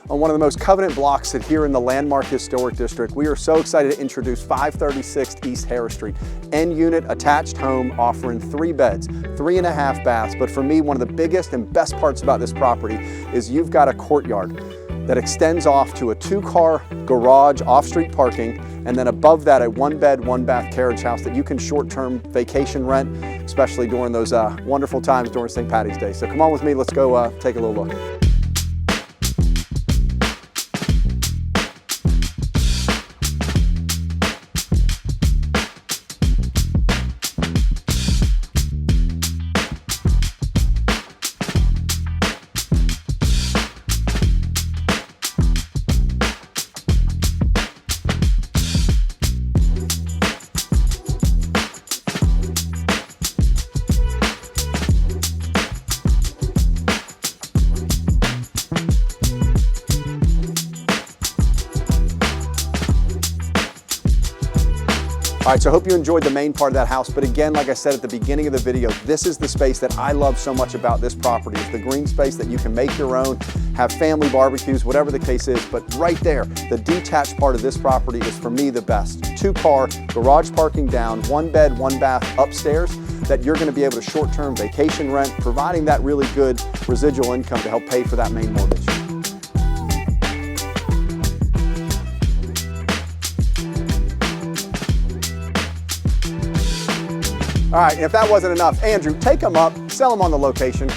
on one of the most coveted blocks here in the landmark Historic District. We are so excited to introduce 536 East Harris Street. N-unit attached home offering 3 beds, 3.5 baths. But for me, one of the biggest and best parts about this property is you've got a courtyard that extends off to a 2-car garage off-street parking, and then above that a 1-bed, 1-bath carriage house that you can short-term vacation rent, especially during those wonderful times during St. Patty's Day. So come on with me, let's go take a little look. All right, so I hope you enjoyed the main part of that house, but again, like I said at the beginning of the video, this is the space that I love so much about this property. It's the green space that you can make your own, have family barbecues, whatever the case is, but right there, the detached part of this property is for me the best. 2-car, garage parking down, 1-bed, 1-bath upstairs that you're gonna be able to short-term vacation rent, providing that really good residual income to help pay for that main mortgage. All right, and if that wasn't enough, Andrew, take them up, sell them on the location.